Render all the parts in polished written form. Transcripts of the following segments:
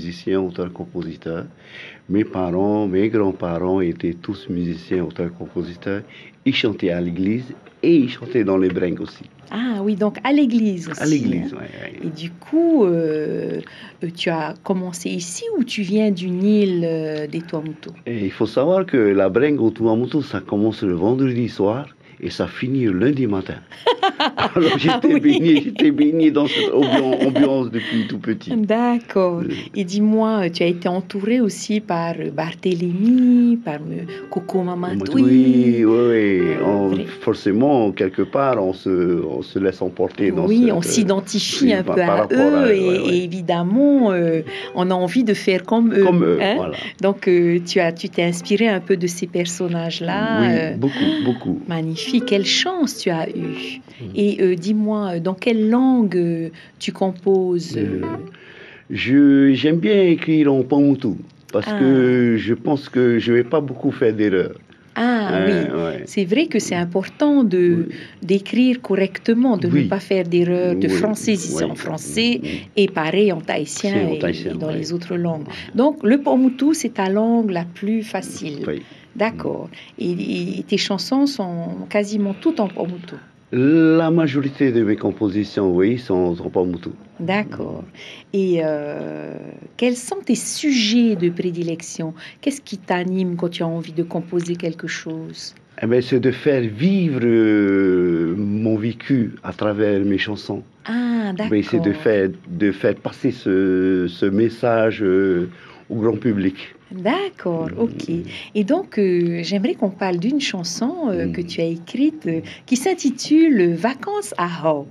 musiciens, auteurs-compositeurs. Mes parents, mes grands-parents étaient tous musiciens, auteurs-compositeurs. Ils chantaient à l'église et ils chantaient dans les brengues aussi. Ah oui, donc à l'église aussi. À l'église, hein. oui. Et du coup, tu as commencé ici ou tu viens d'une île des Tuamotu? Et il faut savoir que la brengue au Tuamotu, ça commence le vendredi soir et ça finit le lundi matin. Alors j'étais baigné dans cette ambiance depuis tout petit. D'accord. Et dis-moi, tu as été entouré aussi par Barthélemy, par Coco Mamatoui. Oui. Forcément, quelque part, on se laisse emporter dans on s'identifie un peu à eux et évidemment, on a envie de faire comme eux. Hein? Voilà. Donc, tu t'es inspiré un peu de ces personnages-là. Oui, beaucoup. Magnifique. Quelle chance tu as eue. Et dis-moi, dans quelle langue tu composes J'aime bien écrire en Paumotu parce que je pense que je ne vais pas beaucoup faire d'erreurs. C'est vrai que c'est important d'écrire correctement, de ne pas faire d'erreurs de francisation en français et pareil en tahitien et dans les autres langues. Donc, le Paumotu, c'est ta langue la plus facile. Oui. D'accord. Et tes chansons sont quasiment toutes en Paumotu. La majorité de mes compositions, oui, sont en Paumotu. D'accord. Et quels sont tes sujets de prédilection? Qu'est-ce qui t'anime quand tu as envie de composer quelque chose? C'est de faire vivre mon vécu à travers mes chansons. Ah, d'accord. C'est de faire passer ce message au grand public. D'accord, ok. Et donc, j'aimerais qu'on parle d'une chanson que tu as écrite qui s'intitule « Vacances à Hau »,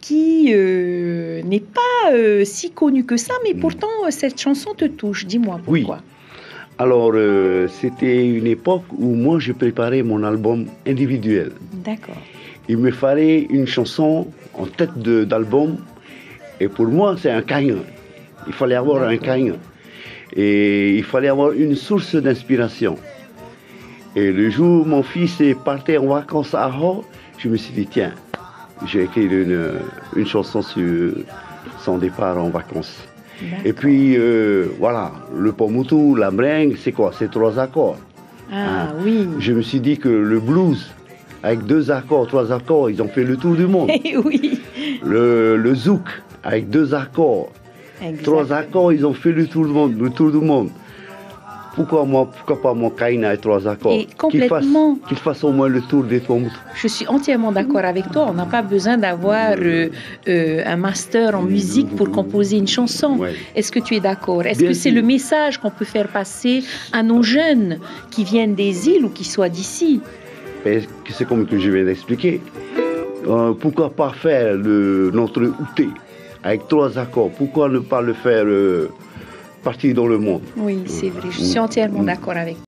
qui n'est pas si connue que ça, mais pourtant, cette chanson te touche. Dis-moi pourquoi. Oui. Alors, c'était une époque où moi, je préparais mon album individuel. D'accord. Il me fallait une chanson en tête d'album, et pour moi, c'est un caïn. Il fallait avoir un caïn. Et il fallait avoir une source d'inspiration. Et le jour où mon fils est parti en vacances à Hau, je me suis dit, tiens, j'ai écrit une chanson sur son départ en vacances. Et puis, voilà, le Paumotu, la brengue, c'est quoi? C'est 3 accords. Oui. Je me suis dit que le blues, avec 2 accords, 3 accords, ils ont fait le tour du monde. Oui. Le zouk, avec 2 accords. Exactement. 3 accords, ils ont fait le tour du monde. Pourquoi pas mon caïn avec 3 accords? Et complètement. Qu'il fasse au moins le tour des Tuamotu. Je suis entièrement d'accord avec toi. On n'a pas besoin d'avoir un master en musique pour composer une chanson. Ouais. Est-ce que tu es d'accord? Est-ce que c'est le message qu'on peut faire passer à nos jeunes qui viennent des îles ou qui soient d'ici? C'est comme que je viens d'expliquer. Pourquoi pas faire notre outé avec 3 accords? Pourquoi ne pas le faire partir dans le monde? Oui, c'est vrai. Je suis entièrement d'accord avec toi.